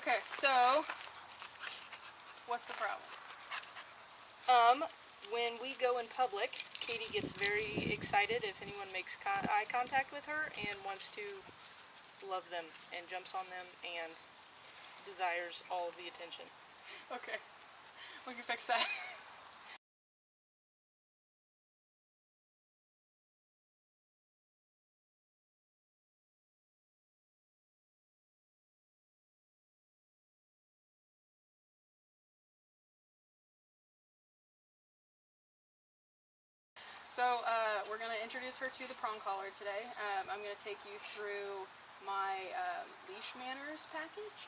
Okay, so what's the problem? When we go in public, Keady gets very excited if anyone makes eye contact with her and wants to love them and jumps on them and desires all of the attention. Okay, we can fix that. So we're going to introduce her to the prong collar today. I'm going to take you through my Leash Manners package,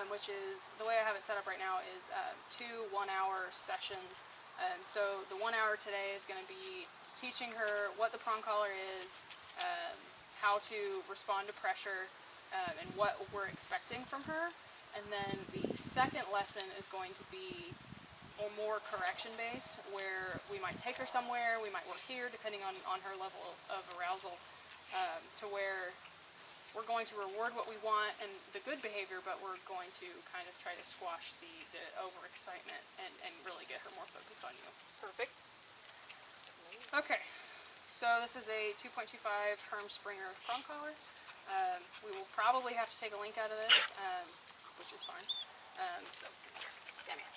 which is, the way I have it set up right now is 2 1-hour sessions. So the 1 hour today is going to be teaching her what the prong collar is, how to respond to pressure, and what we're expecting from her. And then the second lesson is going to be more correction-based, where we might take her somewhere, we might work here, depending on her level of arousal, to where we're going to reward what we want and the good behavior, but we're going to kind of try to squash the overexcitement and really get her more focused on you. Perfect. Okay, so this is a 2.25 Herm Springer prong collar. We will probably have to take a link out of this, which is fine. So, damn it.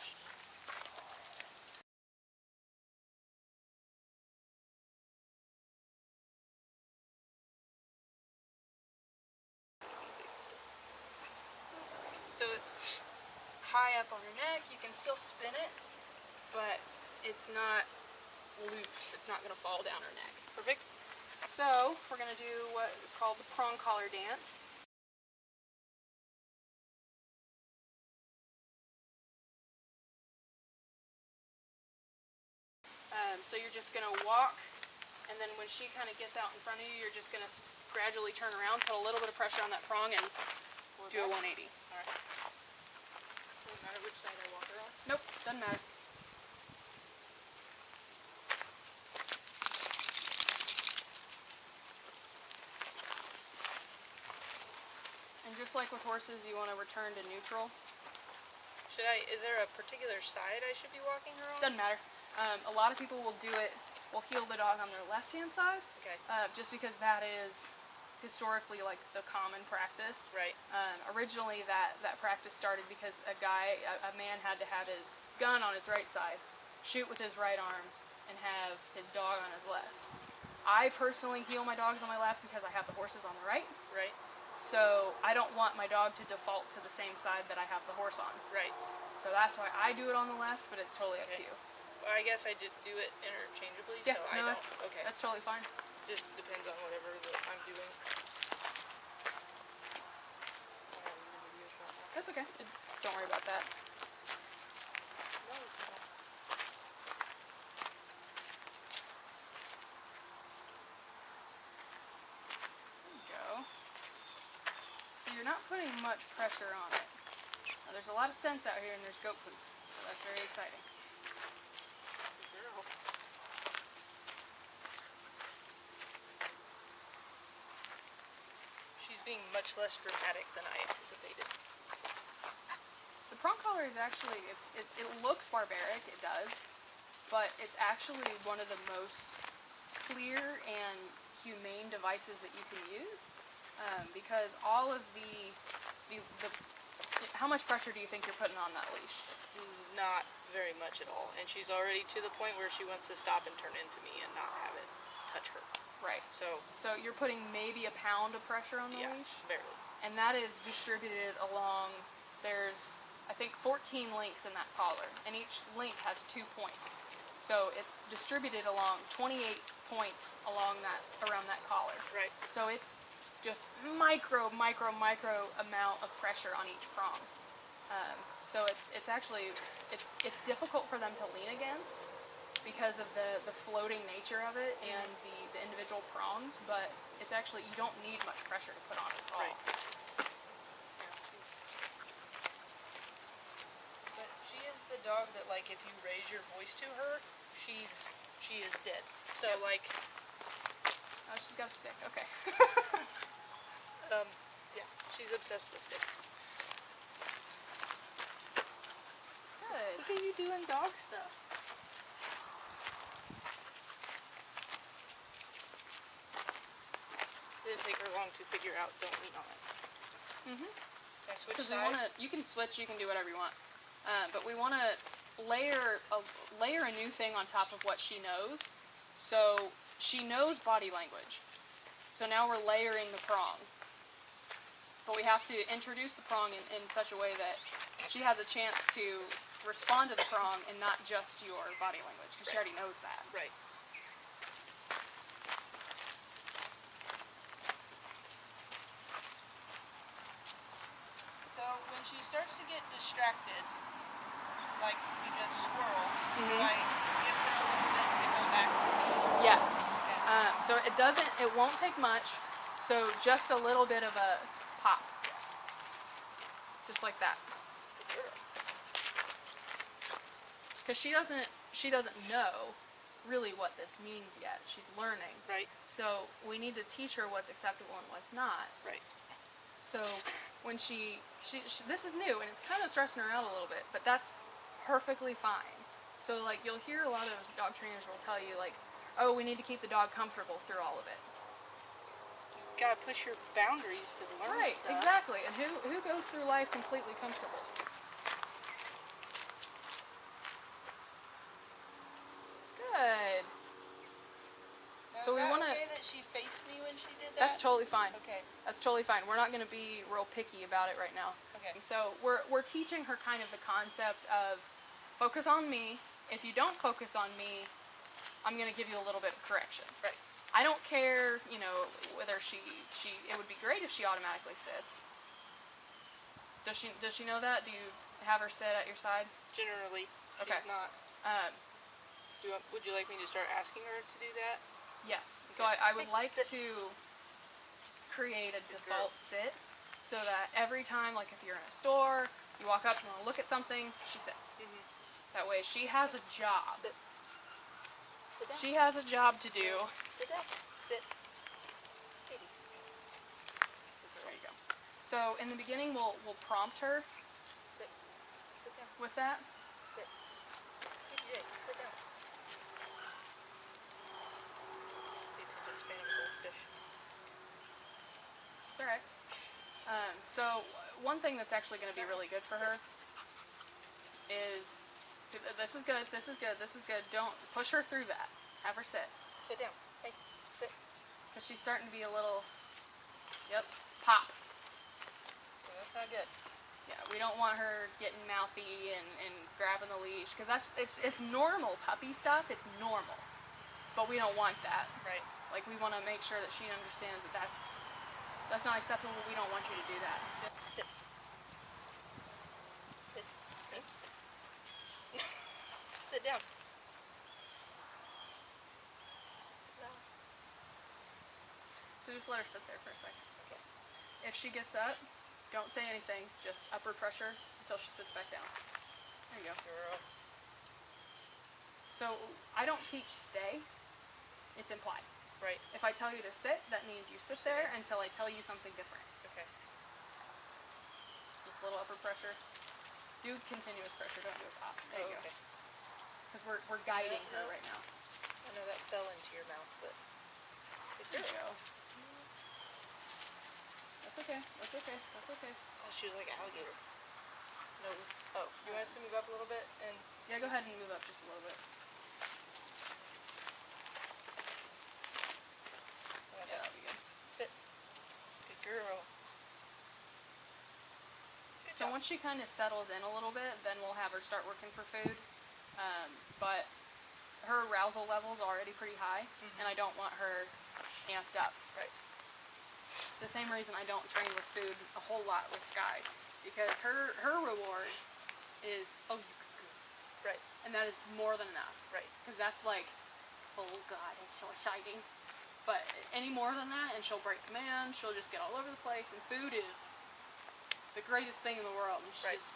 So it's high up on her neck. You can still spin it, but it's not loose. It's not going to fall down her neck. Perfect. So we're going to do what is called the prong collar dance. So you're just going to walk, and then when she kind of gets out in front of you, you're just going to gradually turn around, put a little bit of pressure on that prong, and do a 180. All right. Doesn't matter which side I walk her on? Nope, doesn't matter. And just like with horses, you want to return to neutral. Is there a particular side I should be walking her on? Doesn't matter. A lot of people will heel the dog on their left-hand side. Okay. Just because that is historically like the common practice. Right. Originally that practice started because a man had to have his gun on his right side, shoot with his right arm, and have his dog on his left. I personally heel my dogs on my left because I have the horses on the right. Right. So I don't want my dog to default to the same side that I have the horse on. Right. So that's why I do it on the left, but it's totally up to you. Well, I guess I did do it interchangeably, Yeah, so no, I don't. Okay. That's totally fine. Just depends on whatever I'm doing. That's okay. Don't worry about that. No, it's not. There you go. So you're not putting much pressure on it. Now, there's a lot of scents out here and there's goat poop, so that's very exciting. Girl. She's being much less dramatic than I anticipated. The prong collar is actually, it looks barbaric, it does, but it's actually one of the most clear and humane devices that you can use, because all of how much pressure do you think you're putting on that leash? Not very much at all, and she's already to the point where she wants to stop and turn into me and not have it touch her. Right. So you're putting maybe a pound of pressure on the leash? Barely. And that is distributed along, there's I think 14 links in that collar, and each link has 2 points. So it's distributed along 28 points around that collar. Right. So it's just micro amount of pressure on each prong. So it's actually difficult for them to lean against because of the floating nature of it and the individual prongs, but it's actually, you don't need much pressure to put on it at all. Right. But she is the dog that, like, if you raise your voice to her, she is dead. So, like... Oh, she's got a stick. Okay. yeah, she's obsessed with sticks. Good. Look at you doing dog stuff. Didn't take her long to figure out don't lean on it. Mm-hmm. Can I switch Because sides? you can switch, you can do whatever you want. But we want to layer a new thing on top of what she knows. So she knows body language. So now we're layering the prong. But we have to introduce the prong in such a way that she has a chance to respond to the prong and not just your body language, because she already knows that. Right. So when she starts to get distracted, like you just squirrel, do I give her a little bit to come back to me? Yes. Okay. So it won't take much. So just a little bit of a pop. Just like that. Good girl. Because she doesn't know really what this means yet. She's learning. Right. So we need to teach her what's acceptable and what's not. Right. So when she this is new and it's kind of stressing her out a little bit, but that's perfectly fine. So like you'll hear a lot of dog trainers will tell you like, oh, we need to keep the dog comfortable through all of it. You gotta push your boundaries to learn Right, stuff. exactly. And who goes through life completely comfortable? Good. Now, So is we that want to. okay that she faced me when she did that? That's totally fine. Okay. That's totally fine. We're not going to be real picky about it right now. Okay. So we're teaching her kind of the concept of focus on me. If you don't focus on me, I'm going to give you a little bit of correction. Right. I don't care, whether she it would be great if she automatically sits. Does she know that? Do you have her sit at your side? Generally, Okay. she's not. Um, Would you like me to start asking her to do that? yes. So Okay. I would Hey, like sit. to create a Good default sit so that every time, like if you're in a store, you walk up, you want to look at something, she sits. Mm-hmm. That way she has a job. Sit. Sit down. She has a job to do. Sit down. Sit. Keady. There you go. So in the beginning, we'll prompt her Sit. Sit down. with that. Sit. Hey, sit down. The attention span of a goldfish. It's all right. So one thing that's actually going to be really good for her is this is good. This is good. This is good. Don't push her through that. Have her sit. Sit down. Hey, sit. Because she's starting to be a little, pop. So that's not good. Yeah, we don't want her getting mouthy and grabbing the leash, because it's normal puppy stuff. It's normal, but we don't want that. Right. Like we want to make sure that she understands that that's not acceptable. We don't want you to do that. Sit. Sit. Hey. Sit down. No. So just let her sit there for a second. Okay. If she gets up, don't say anything. Just upward pressure until she sits back down. There you go. Girl. So I don't teach stay. It's implied. Right. If I tell you to sit, that means you sit there until I tell you something different. Okay. Just a little upward pressure. Do continuous pressure. Don't do a pop. There you go. Okay. Because we're guiding her right now. I know that fell into your mouth, but There you go. That's okay. That's okay. That's okay. oh, she was like alligator. No. Oh, you want us to move up a little bit and Yeah, go ahead and move up just a little bit. Yeah, that'll be good. sit. Good girl. Good So job. once she kind of settles in a little bit, then we'll have her start working for food. But her arousal level's already pretty high, and I don't want her amped up. Right. It's the same reason I don't train with food a whole lot with Sky, because her reward is, oh, you good girl. Right. And that is more than enough. Right. Because that's like, oh God, it's so exciting. But any more than that, and she'll break command, she'll just get all over the place, and food is the greatest thing in the world. And she Right. just,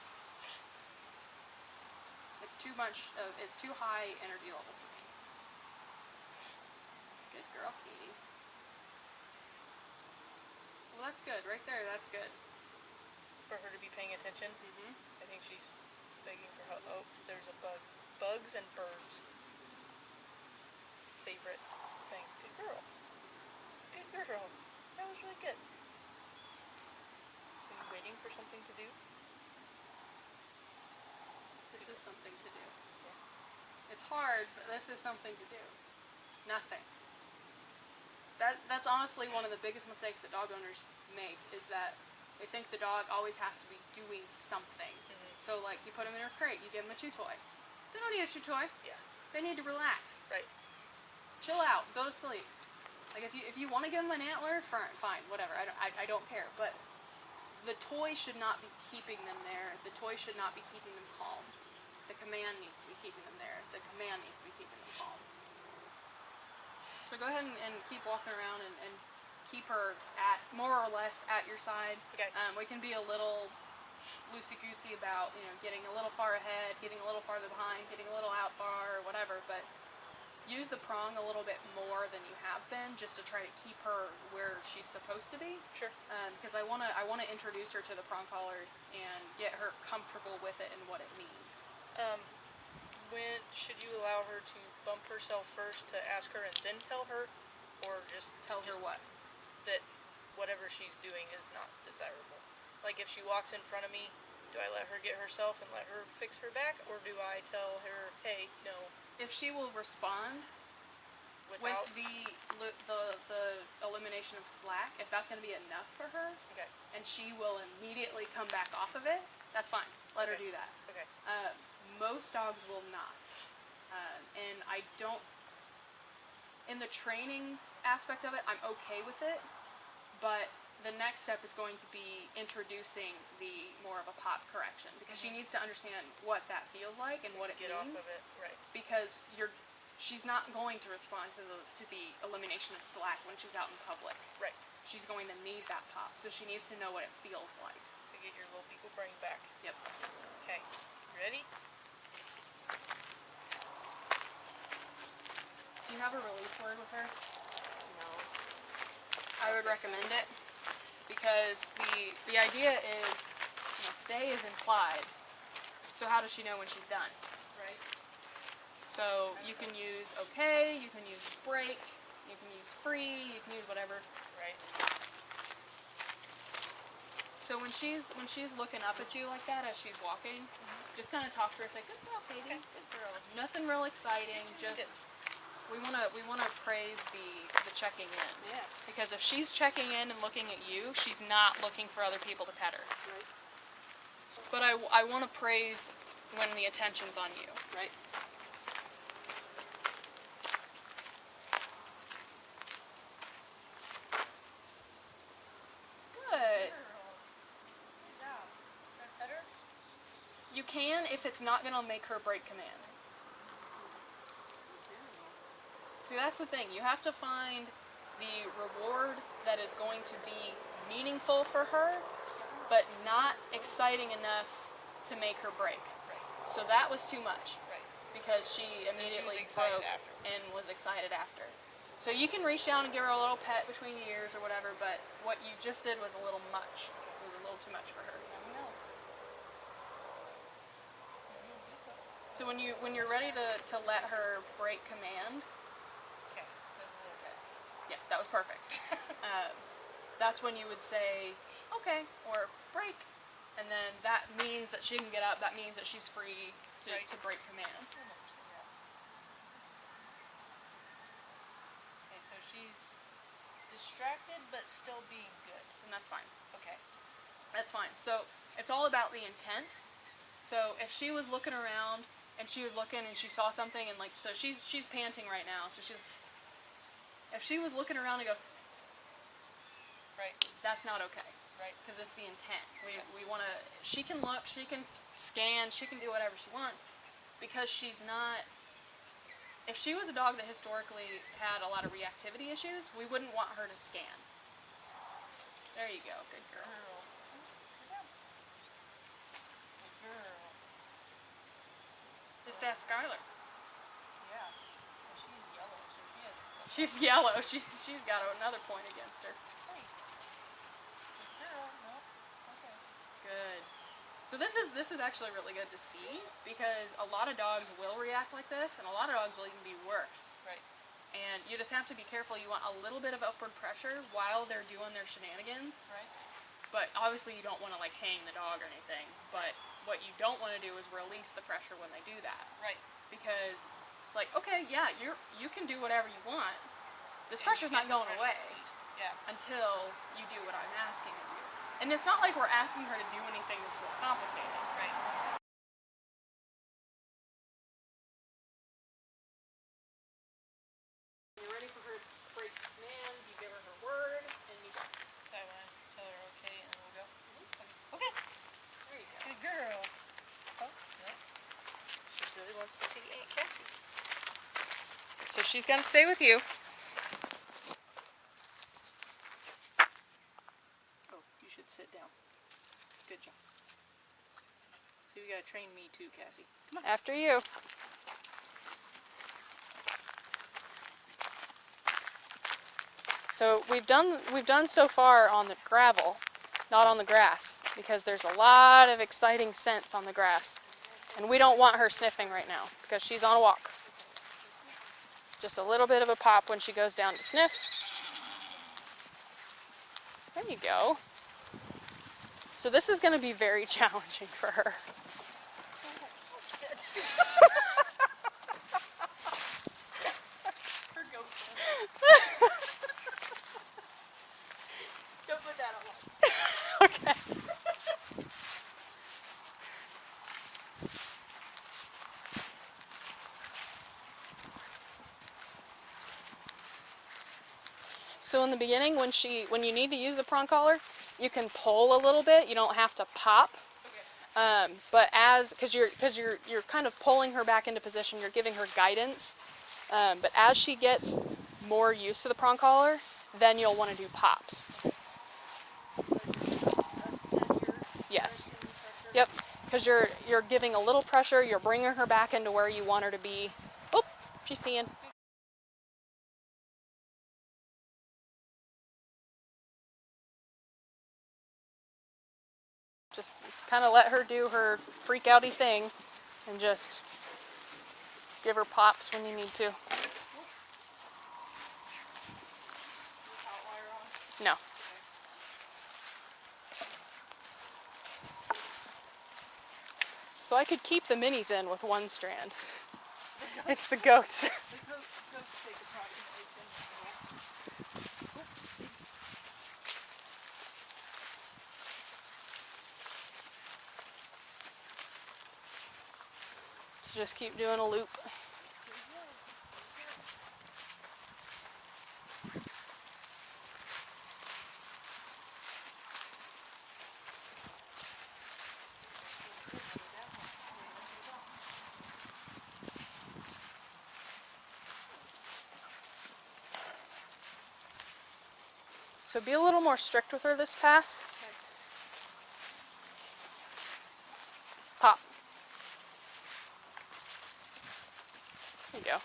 it's too high energy level for me. Good girl, Keady. Well, that's good. Right there, that's good. For her to be paying attention. Mm-hmm. I think she's begging for help. Oh, there's a bug. Bugs and birds. Favorite thing. Good girl. Good girl. That was really good. Are you waiting for something to do? This is something to do. Yeah. It's hard, but this is something to do. Nothing. That's honestly one of the biggest mistakes that dog owners make, is that they think the dog always has to be doing something. Mm-hmm. So like you put them in a crate, you give them a chew toy. They don't need a chew toy. Yeah. They need to relax. Right. Chill out. Go to sleep. Like if you want to give them an antler, fine, whatever. I don't care. But the toy should not be keeping them there. The toy should not be keeping them calm. The command needs to be keeping them there. The command needs to be keeping them calm. So go ahead and keep walking around and keep her at more or less at your side. Okay. We can be a little loosey-goosey about, getting a little far ahead, getting a little farther behind, getting a little out far, or whatever, but use the prong a little bit more than you have been, just to try to keep her where she's supposed to be. Sure. Because I wanna introduce her to the prong collar and get her comfortable with it and what it means. When should you allow her to bump herself first to ask her and then tell her, or just Tell her what? that whatever she's doing is not desirable? Like if she walks in front of me, do I let her get herself and let her fix her back, or do I tell her, hey, no? If she will respond Without. with the elimination of slack, if that's going to be enough for her, Okay. and she will immediately come back off of it, that's fine. Let her Okay. do that. Okay. Most dogs will not. And I don't, in the training aspect of it, I'm okay with it, but the next step is going to be introducing the more of a pop correction, because she needs to understand what that feels like and what it Get means. off of it. Right. Because she's not going to respond to the elimination of slack when she's out in public. Right. She's going to need that pop, so she needs to know what it feels like. To get your little beagle brain back. Yep. Okay. Ready? Do you have a release word with her? No. I would recommend it, because the idea is, stay is implied. So how does she know when she's done? Right. So you can use okay, you can use break, you can use free, you can use whatever. Right. So when she's looking up at you like that as she's walking, just kind of talk to her, say, "Good girl, Keady, Okay. good girl." Nothing real exciting. Just we wanna praise the checking in. Yeah. Because if she's checking in and looking at you, she's not looking for other people to pet her. Right. But I want to praise when the attention's on you, right? Good. Good job. Can I pet her? You can, if it's not going to make her break command. See, that's the thing. You have to find the reward that is going to be meaningful for her, but not exciting enough to make her break. Right. So that was too much, Right. because she immediately excited broke afterwards. and was excited after. So you can reach down and give her a little pet between the ears or whatever, but what you just did was a little much. It was a little too much for her. I know. So when you're ready to let her break command, Okay. That's a little bit. yeah, that was perfect. That's when you would say, okay, or break. And then that means that she can get up. That means that she's free Right. to break command. I never seen that. Okay, so she's distracted but still being good. And that's fine. Okay. That's fine. So it's all about the intent. So if she was looking around and she was looking and she saw something and so she's panting right now. So if she was looking around and go, Right. that's not okay. Right. Because it's the intent. Yes. We want to, she can look, she can scan, she can do whatever she wants, because she's not, if she was a dog that historically had a lot of reactivity issues, we wouldn't want her to scan. There you go, good girl. Girl. Good job. Good girl. Just ask Skylar. Yeah. And she's yellow, so she has. She's yellow, she's got another point against her. Hey. Good girl. No. Okay. Good. So this is actually really good to see, because a lot of dogs will react like this, and a lot of dogs will even be worse. Right. And you just have to be careful. You want a little bit of upward pressure while they're doing their shenanigans. Right. But obviously you don't want to like hang the dog or anything. But what you don't want to do is release the pressure when they do that. Right. Because it's like, okay, yeah, you can do whatever you want. This And pressure's not going away Yeah. until you do what I'm asking of you. And it's not like we're asking her to do anything that's real complicated. Right. You're ready for her to break command, you give her her word, and you go. So I want to tell her okay, and we'll go. Okay. There you go. Good girl. Oh, no. She really wants to see Aunt Cassie. So she's gonna stay with you. Oh, you should sit down. Good job. See, we gotta train me too, Cassie. Come on. After you. So we've done so far on the gravel, not on the grass, because there's a lot of exciting scents on the grass. And we don't want her sniffing right now because she's on a walk. Just a little bit of a pop when she goes down to sniff. There you go. So this is going to be very challenging for her. Don't put that on. Okay. So in the beginning, when you need to use the prong collar, you can pull a little bit. You don't have to pop. Okay. But because you're kind of pulling her back into position, you're giving her guidance. But as she gets more used to the prong collar, then you'll want to do pops. Yes. Yep. Because you're giving a little pressure. You're bringing her back into where you want her to be. Oh, she's peeing. Just kind of let her do her freak outy thing and just give her pops when you need to. No. So I could keep the minis in with one strand. It's the goats. Just keep doing a loop. So be a little more strict with her this pass. Pop. There you go.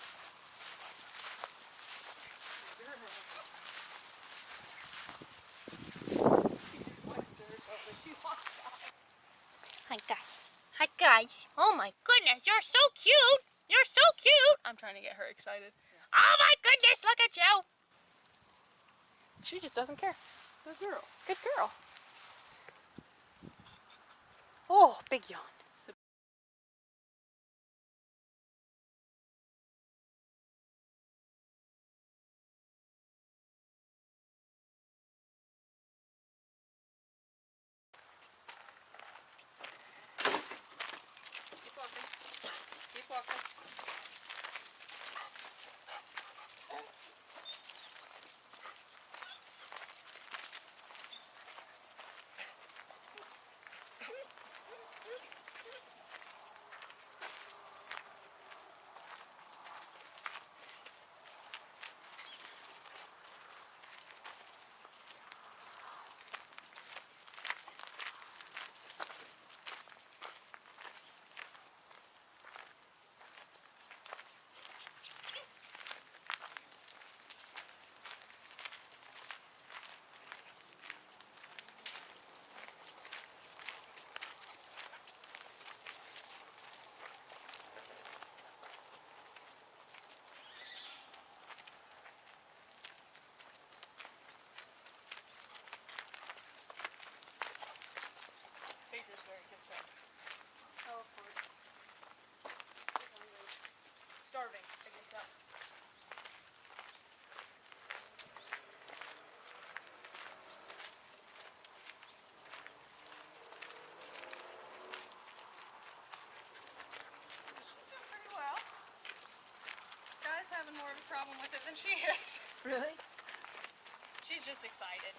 Hi guys. Hi guys. Oh my goodness, you're so cute. You're so cute. I'm trying to get her excited. Oh my goodness, look at you. She just doesn't care. Good girl. Good girl. Oh, big yawn. Keep walking. Keep walking. having more of a problem with it than she is. Really? She's just excited.